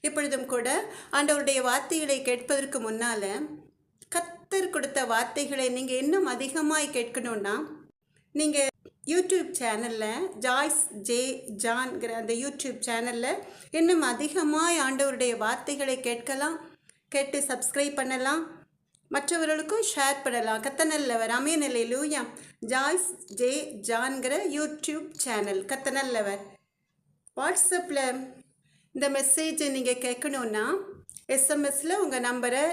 இப்பொழுதும் கூட ஆண்டவருடைய வார்த்தைகளை கேட்பதற்கு முன்னால் கர்த்தர் கொடுத்த வார்த்தைகளை நீங்கள் இன்னும் அதிகமாய் கேட்கணுன்னா நீங்கள் யூடியூப் சேனலில் ஜாய்ஸ் ஜே ஜான்கிற அந்த யூடியூப் சேனலில் இன்னும் அதிகமாய் ஆண்டவருடைய வார்த்தைகளை கேட்கலாம், கேட்டு சப்ஸ்கிரைப் பண்ணலாம், மற்றவர்களுக்கும் ஷேர் பண்ணலாம். கத்தநல்லவர் ஆமென் அல்லேலூயா. ஜாய்ஸ் ஜே ஜான்கிற யூடியூப் சேனல் கத்தநல்லவர். வாட்ஸ்அப்பில் இந்த மெசேஜை நீங்கள் கேட்கணுன்னா எஸ்எம்எஸில் உங்கள் நம்பரை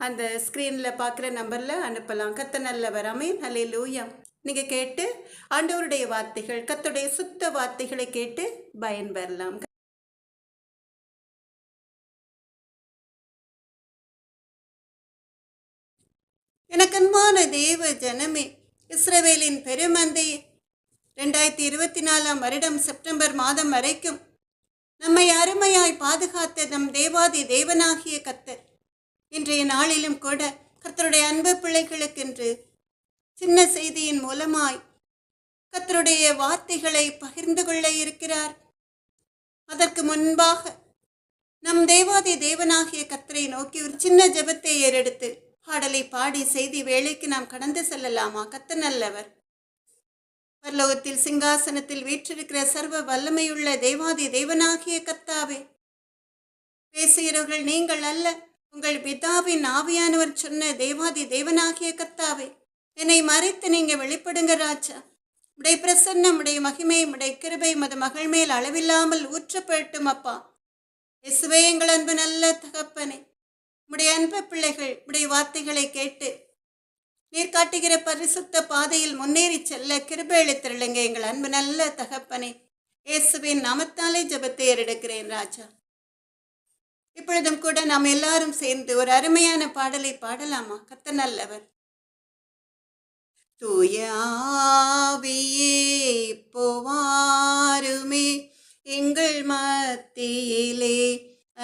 அந்த ஸ்க்ரீனில் பார்க்குற நம்பரில் அனுப்பலாம். கத்தநல்லவர் ஆமென் அல்லேலூயா. நீங்கள் கேட்டு ஆண்டவருடைய வார்த்தைகள், கர்த்தருடைய சுத்த வார்த்தைகளை கேட்டு பயன்பெறலாம். எனக்கன்பான தேவ ஜனமே, இஸ்ரவேலின் பெருமந்தை 2024 வருடம் செப்டம்பர் மாதம் வரைக்கும் நம்மை அருமையாய் பாதுகாத்த நம் தேவாதி தேவனாகிய கர்த்தர் இன்றைய நாளிலும் கூட கர்த்தருடைய அன்பு பிள்ளைகளுக்கென்று சின்ன செய்தியின் மூலமாய் கர்த்தருடைய வார்த்தைகளை பகிர்ந்து கொள்ள இருக்கிறார். அதற்கு முன்பாக நம் தேவாதி தேவனாகிய கர்த்தரை நோக்கி ஒரு சின்ன ஜெபத்தை ஏறெடுத்து பாடலை பாடி செய்தி வேளைக்கு நாம் கடந்து செல்லலாமா? கர்த்தர் நல்லவர். பரலோகத்தில் சிங்காசனத்தில் வீற்றிருக்கிற சர்வ வல்லமையுள்ள தேவாதி தேவனாகிய கர்த்தாவே, பேசுகிறவர்கள் நீங்கள் அல்ல, உங்கள் பிதாவின் ஆவியானவர் சொன்ன தேவாதி தேவனாகிய கர்த்தாவே, என்னை மறைத்து நீங்க வெளிப்படுங்க ராஜா. உடைய பிரசன்னம், உடைய மகிமை, உடைய கிருபை மது மகள் மேல் அளவில்லாமல் ஊற்றப்பட்டும் அப்பா. இயேசுவே எங்கள் அன்பு நல்ல தகப்பனே, உடைய அன்பு பிள்ளைகள் உடைய வார்த்தைகளை கேட்டு நீர் காட்டுகிற பரிசுத்த பாதையில் முன்னேறி செல்ல கிருபை அளித்திருளுங்க எங்கள் அன்பு நல்ல தகப்பனே. இயேசுவின் நாமத்தாலே ஜெபத்தை ஏறெடுக்கிறேன் ராஜா. இப்பொழுதும் கூட நாம் எல்லாரும் சேர்ந்து ஒரு அருமையான பாடலை பாடலாமா? கர்த்தர் நல்லவர். தூய ஆவியே போவாருமே எங்கள் மத்தியிலே,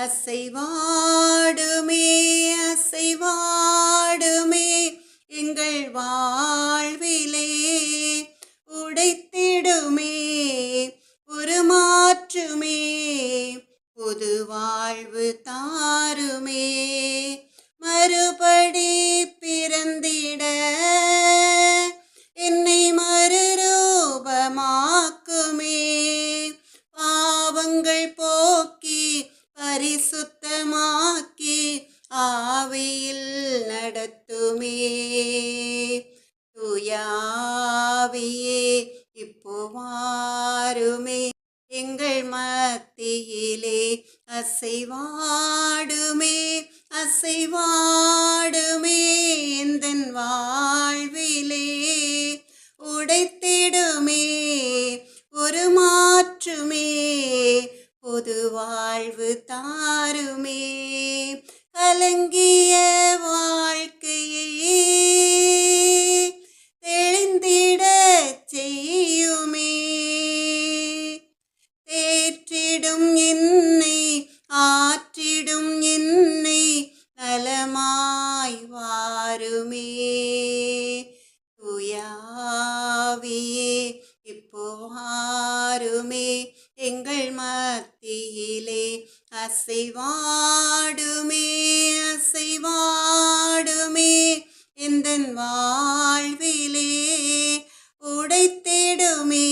அசைவாடுமே அசைவாடுமே எங்கள் வாழ்விலே, உடைத்திடுமே ஒரு மாற்றுமே புது வாழ்வு தாருமே, மறுபடி பிறந்திட என்னை மறுரூபமாக்குமே, பாவங்கள் போக்கி பரிசுத்தமாக்கி ஆவியில் நடத்துமே. தூயாவியே இப்போ வாருமே எங்கள் மத்தியிலே, அசைவாடுமே அசைவாடுமே எந்தன் வாழ்விலே, உடைத்திடுமே ஒரு மாற்றுமே பொது வாழ்வு தாருமே, கலங்கிய வாழ்க்கையே தெளிந்திட செய்யுமே, தேற்றிடும் என்னை ஆற்றிடும் என்னை நலமாய் வாருமே. தூயாவியே இப்போ வாருமே எங்கள் மத்தியிலே, அசைவாடுமே அசைவாடுமே எந்தன் வாழ்விலே, உடைத்திடுமே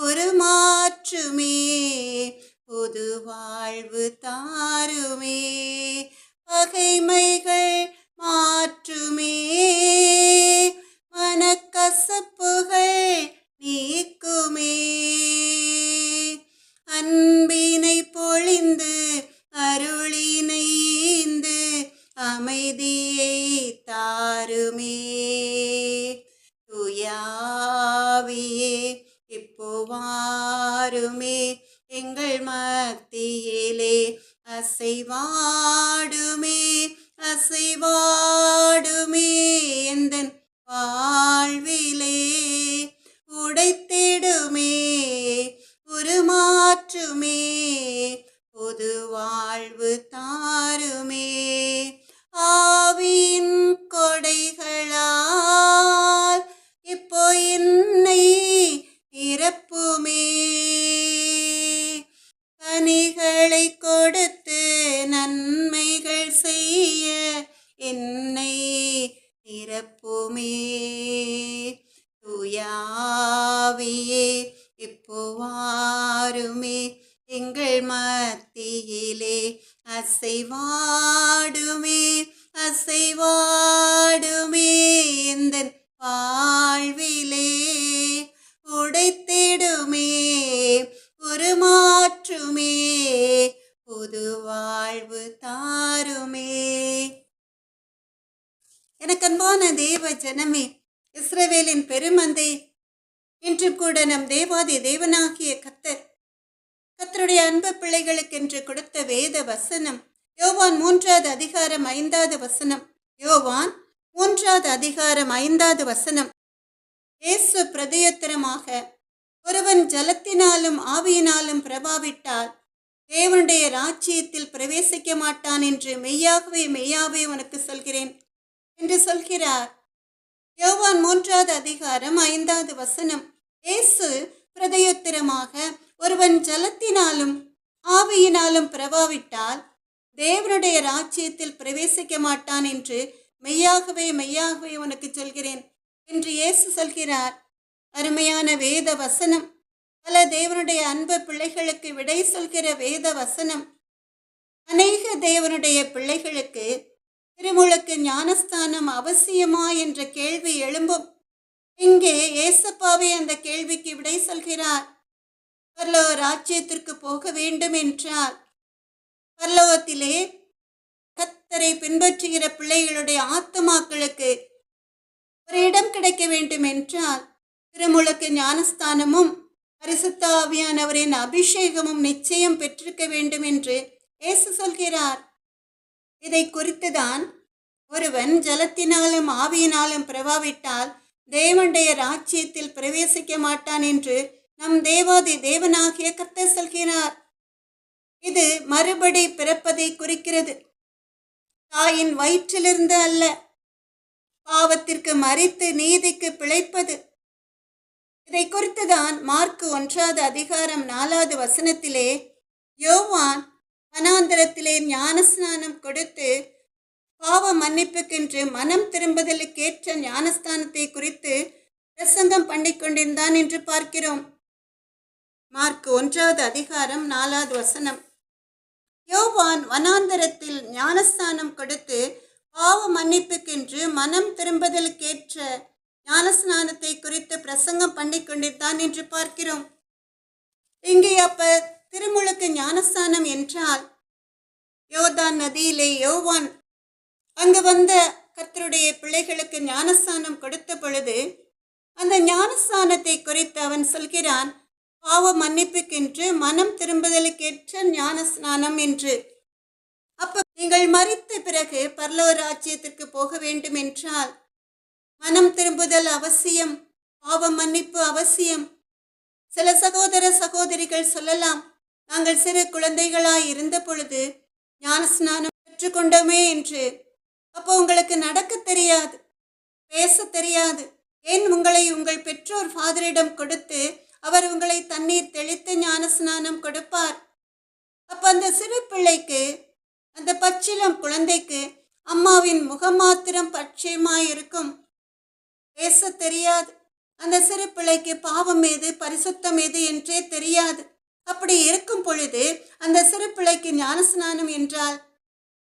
ஒரு மாற்றுமே புது வாழ்வு தாருமே, பகைமைகள் மாற்றுமே மனக்கசப்புகள் நீக்குமே, அன்பினை பொழிந்து அருளினை ஈந்து அமைதியை தாருமே. தூயாவியே இப்போ வாருமே எங்கள் மத்தியிலே, அசைவாடுமே அசைவாடுமே எந்தன் வாழ்விலே, உடைத்திடுமே ஒரு மாற்றுமே பொது வாழ்வு தாருமே, ஆவியின் கொடைகளால் இப்போ என்னை நிரப்புமே, கனிகளை கொடுத்து நன்மைகள் செய்ய என்னை நிரப்புமே. தூயாவியே இப்போவாருமே எங்கள் மத்தியிலே அசைவாடுமே அசைவாடுமே எந்தன் வாழ்விலே உடைத்திடுமே உருமாற்றுமே புது வாழ்வு தாருமே. எனக்கு அன்பான தேவ ஜனமே, இஸ்ரவேலின் பெருமந்தை, இன்று கூட நம் தேவாதி தேவனாகிய கர்த்தருடைய அன்பு பிள்ளைகளுக்கென்று கொடுத்த வேத வசனம் யோவான் 3வது அதிகாரம் 5வது வசனம். யோவான் 3வது அதிகாரம் 5வது வசனம். இயேசு பிரதியுத்தரமாக, ஒருவன் ஜலத்தினாலும் ஆவியினாலும் பிரபாவிட்டால் தேவனுடைய ராஜ்யத்தில் பிரவேசிக்க மாட்டான் என்று மெய்யாகவே மெய்யாகவே உனக்கு சொல்கிறேன் என்று சொல்கிறார். யோவான் 3வது அதிகாரம் 5வது வசனம். இயேசு பிரதியுத்தரமாக, ஒருவன் ஜலத்தினாலும் ஆவியினாலும் பிரபாவிட்டால் தேவனுடைய ராஜ்யத்தில் பிரவேசிக்க மாட்டான் என்று மெய்யாகவே மெய்யாகவே உனக்கு சொல்கிறேன் என்று இயேசு சொல்கிறார். அருமையான வேத வசனம், பல தேவனுடைய அன்பு பிள்ளைகளுக்கு விடை சொல்கிற வேத வசனம். அநேக தேவனுடைய பிள்ளைகளுக்கு திருமுழுக்கு ஞானஸ்தானம் அவசியமா என்ற கேள்வி எழும்பும். இங்கே ஏசப்பாவே அந்த கேள்விக்கு விடை சொல்கிறார். பரலோக ராஜ்யத்திற்கு போக வேண்டும் என்றால், பரலோகத்திலே கர்த்தரை பின்பற்றுகிற பிள்ளைகளுடைய ஆத்துமாக்களுக்கு ஒரு இடம் கிடைக்க வேண்டும் என்றால் திருமுழுக்கு ஞானஸ்தானமும் பரிசுத்த ஆவியானவரின் அபிஷேகமும் நிச்சயம் பெற்றிருக்க வேண்டும் என்று இயேசு சொல்கிறார். இதை குறித்துதான் ஒருவன் ஜலத்தினாலும் ஆவியினாலும் பிரபாவிட்டால் தேவனுடைய ராஜ்யத்தில் பிரவேசிக்க மாட்டான் என்று நம் தேவாதி தேவனாகிய கர்த்தர் சொல்கிறார். இது மறுபடி பிறப்பதை குறிக்கிறது. தாயின் வயிற்றிலிருந்து அல்ல, பாவத்திற்கு மரித்து நீதிக்கு பிழைப்பது. இதை குறித்துதான் மார்க்கு 1வது அதிகாரம் 4வது வசனத்திலே யோவான் வனாந்தரத்திலே ஞானஸ்நானம் கொடுத்து பாவ மன்னிப்புக்கென்று மனம் திரும்புதலுக்கேற்ற ஞானஸ்தானத்தை குறித்து பிரசங்கம் பண்ணிக்கொண்டிருந்தான் என்று பார்க்கிறோம். மார்க்கு 1வது அதிகாரம் 4வது வசனம். யோவான் வனாந்தரத்தில் ஞானஸ்தானம் கொடுத்து பாவ மன்னிப்புக்கென்று மனம் திரும்புதலுக்கேற்ற ஞானஸ்நானத்தை குறித்து பிரசங்கம் பண்ணிக்கொண்டிருந்தான் என்று பார்க்கிறோம். இங்கே அப்ப திருமுழுக்கு ஞானஸ்தானம் என்றால் யோர்தான் நதியிலே யோவான் அங்கு வந்த கர்த்தருடைய பிள்ளைகளுக்கு ஞானஸ்தானம் கொடுத்த பொழுது அந்த ஞானஸ்தானத்தை குறித்து அவன் சொல்கிறான், பாவ மன்னிப்புக்கென்று மனம் திரும்புதலுக்கேற்ற ஞானஸ்நானம் என்று. அப்ப நீங்கள் மரித்த பிறகு பரலோக ராஜ்யத்திற்கு போக வேண்டும் என்றால் மனம் திரும்புதல் அவசியம், பாவ மன்னிப்பு அவசியம். சில சகோதர சகோதரிகள் சொல்லலாம், நாங்கள் சிறு குழந்தைகளாய் இருந்த பொழுது ஞானஸ்நானம் பெற்றுக்கொண்டோமே என்று. அப்போ உங்களுக்கு நடக்க தெரியாது, பேச தெரியாது. ஏன் உங்களை உங்கள் பெற்றோர் ஃபாதரிடம் கொடுத்து அவர் உங்களை தண்ணீர் தெளித்து ஞானஸ்நானம் கொடுப்பார். அப்ப அந்த சிறு பிள்ளைக்கு, அந்த பச்சிளம் குழந்தைக்கு அம்மாவின் முகம் மாத்திரம் பட்சியமாயிருக்கும், பேச தெரியாது. அந்த சிறு பிள்ளைக்கு பாவம் ஏது பரிசுத்தம் ஏது என்றே தெரியாது. அப்படி இருக்கும் பொழுது அந்த சிறு பிள்ளைக்கு ஞானஸ்நானம் என்றால்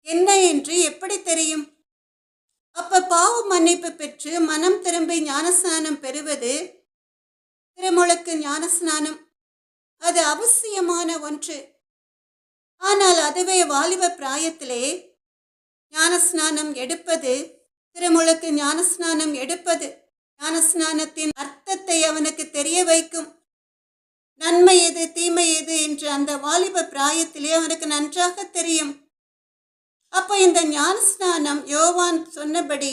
என்ன என்று எப்படி தெரியும்? அப்ப பாவ மன்னிப்பு பெற்று மனம் திரும்பி ஞானஸ்நானம் பெறுவது திருமுழுக்கு ஞானஸ்நானம். அது அவசியமான ஒன்று. ஆனால் அதுவே வாலிப பிராயத்திலே ஞானஸ்நானம் எடுப்பது, திருமுழுக்கு ஞானஸ்நானம் எடுப்பது ஞானஸ்நானத்தின் அர்த்தத்தை அவனுக்கு தெரிய வைக்கும். நன்மை எது தீமை எது என்று அந்த வாலிப பிராயத்திலே அவனுக்கு நன்றாக தெரியும். அப்ப இந்த ஞானஸ்நானம் யோவான் சொன்னபடி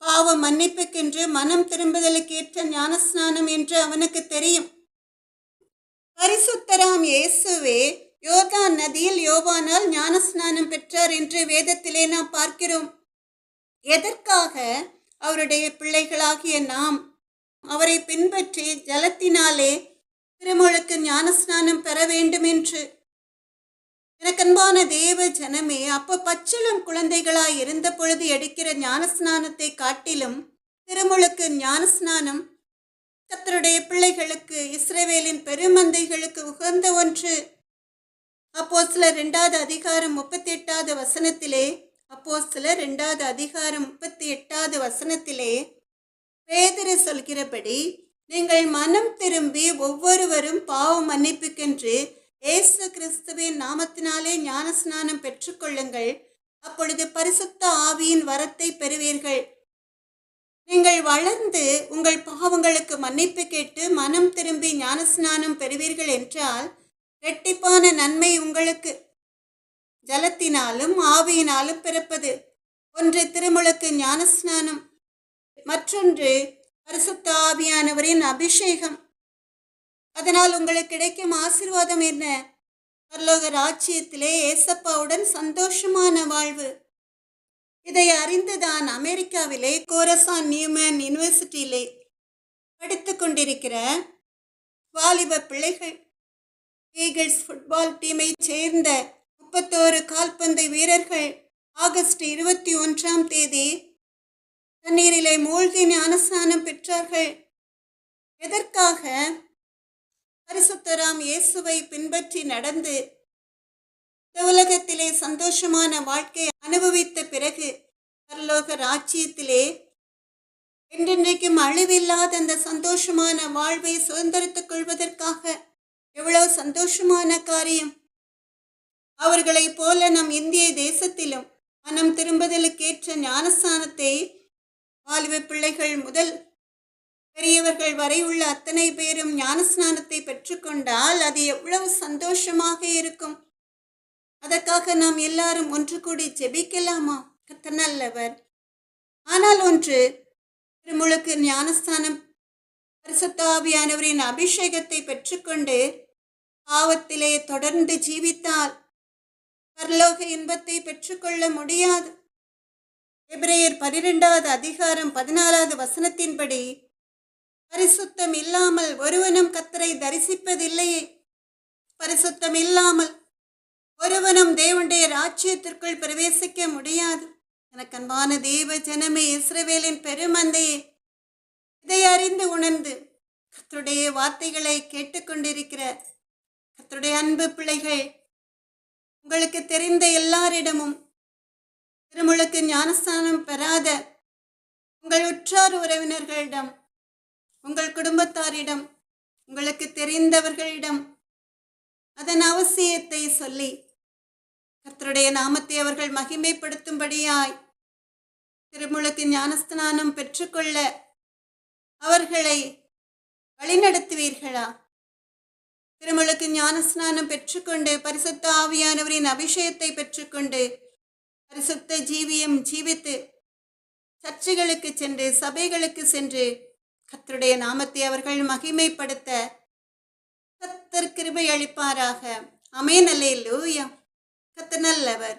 பாவ மன்னிப்புக்கென்று மனம் திரும்புதலுக்கேற்ற ஞானஸ்நானம் என்று அவனுக்கு தெரியும். பரிசுத்தராம் இயேசுவே யோர்தான் நதியில் யோவானால் ஞானஸ்நானம் பெற்றார் என்று வேதத்திலே நாம் பார்க்கிறோம். எதற்காக? அவருடைய பிள்ளைகளாகிய நாம் அவரை பின்பற்றி ஜலத்தினாலே திருமுழுக்கு ஞானஸ்நானம் பெற வேண்டும் என்று. எனக்கன்பான தேவ ஜனமே, அப்ப பச்சிளம் குழந்தைகளாய் இருந்த பொழுது எடுக்கிற ஞானஸ்நானத்தை காட்டிலும் திருமுழுக்கு ஞானஸ்நானம் கர்த்தருடைய பிள்ளைகளுக்கு, இஸ்ரவேலின் பெருமந்தைகளுக்கு உகந்த ஒன்று. அப்போஸ்தலர் 2வது அதிகாரம் 38வது வசனத்திலே, அப்போஸ்தலர் 2வது அதிகாரம் 38வது வசனத்திலே பேதுரு சொல்கிறபடி, நீங்கள் மனம் திரும்பி ஒவ்வொருவரும் பாவ மன்னிப்புக்கென்று இயேசு கிறிஸ்துவின் நாமத்தினாலே ஞானஸ்நானம் பெற்றுக்கொள்ளுங்கள், அப்பொழுது பரிசுத்த ஆவியின் வரத்தை பெறுவீர்கள். நீங்கள் வளர்ந்து உங்கள் பாவங்களுக்கு மன்னிப்பு கேட்டு மனம் திரும்பி ஞானஸ்நானம் பெறுவீர்கள் என்றால் இரட்டிப்பான நன்மை உங்களுக்கு ஜலத்தினாலும் ஆவியினாலும் பிறப்பது. ஒன்று திருமுழுக்கு ஞானஸ்நானம், மற்றொன்று பரிசுத்த ஆவியானவரின் அபிஷேகம். அதனால் உங்களுக்கு கிடைக்கும் ஆசீர்வாதம் என்ன? பரலோக ராஜ்யத்திலே ஏசப்பாவுடன் சந்தோஷமான வாழ்வு. இதை அறிந்துதான் அமெரிக்காவிலே கோரசான் நியூமன் யூனிவர்சிட்டியிலே படித்து கொண்டிருக்கிற வாலிப பிள்ளைகள், ஈகிள்ஸ் ஃபுட்பால் டீமை சேர்ந்த 31 கால்பந்து வீரர்கள் ஆகஸ்ட் 21ஆம் தேதி தண்ணீரிலே மூழ்கி ஞானஸ்நானம் பெற்றார்கள். எதற்காக? பரிசுத்தராம் இயேசுவை பின்பற்றி நடந்து உலகத்திலே சந்தோஷமான வாழ்க்கை அனுபவித்த பிறகு பரலோக ராஜ்யத்திலே என்றென்றைக்கும் அழிவில்லாத அந்த சந்தோஷமான வாழ்வை சுதந்திரத்துக் கொள்வதற்காக எவ்வளவு சந்தோஷமான காரியம். அவர்களைப் போல நம் இந்திய தேசத்திலும் மனம் திரும்புதலுக்கேற்ற ஞானஸ்நானத்தை வாலிப பிள்ளைகள் முதல் பெரியவர்கள் வரை உள்ள அத்தனை பேரும் ஞானஸ்நானத்தை பெற்றுக்கொண்டால் அது எவ்வளவு சந்தோஷமாக இருக்கும். அதற்காக நாம் எல்லாரும் ஒன்று கூடி ஜெபிக்கலாமா? கர்த்தர் நல்லவர். ஆனால் ஒன்று, திருமுழுக்கு ஞானஸ்தானம் பரிசுத்த ஆவியானவரின் அபிஷேகத்தை பெற்றுக்கொண்டு பாவத்திலே தொடர்ந்து ஜீவித்தால் பரலோக இன்பத்தை பெற்றுக்கொள்ள முடியாது. எபிரேயர் 12வது அதிகாரம் 14வது வசனத்தின்படி, பரிசுத்தம் இல்லாமல் ஒருவனும் கர்த்தரை தரிசிப்பதில்லையே, பரிசுத்தம் இல்லாமல் ஒருவனும் தேவனுடைய ராஜ்யத்திற்குள் பிரவேசிக்க முடியாது. எனக்கு அன்பான தேவ ஜனமே, இஸ்ரவேலின் பெருமந்தையே, இதை அறிந்து உணர்ந்து கர்த்தருடைய வார்த்தைகளை கேட்டுக்கொண்டிருக்கிற கர்த்தருடைய அன்பு பிள்ளைகள், உங்களுக்கு தெரிந்த எல்லாரிடமும் திருமுழுக்கு ஞானஸ்தானம் பெறாத உங்கள் உற்றார் உறவினர்களிடம், உங்கள் குடும்பத்தாரிடம், உங்களுக்கு தெரிந்தவர்களிடம் அதன் அவசியத்தை சொல்லி கர்த்தருடைய நாமத்தை அவர்கள் மகிமைப்படுத்தும்படியாய் திருமுழுக்கு ஞானஸ்நானம் பெற்றுக்கொள்ள அவர்களை வழிநடத்துவீர்களா? திருமுழுக்கு ஞானஸ்நானம் பெற்றுக்கொண்டு பரிசுத்த ஆவியானவரின் அபிஷேகத்தை பெற்றுக்கொண்டு பரிசுத்த ஜீவியம் ஜீவித்து சர்ச்சைகளுக்கு சென்று சபைகளுக்கு சென்று கர்த்தருடைய நாமத்தை அவர்கள் மகிமைப்படுத்த கர்த்தர் கிருபை அளிப்பாராக. ஆமென். அல்லேலூயா. கர்த்தர் நல்லவர்.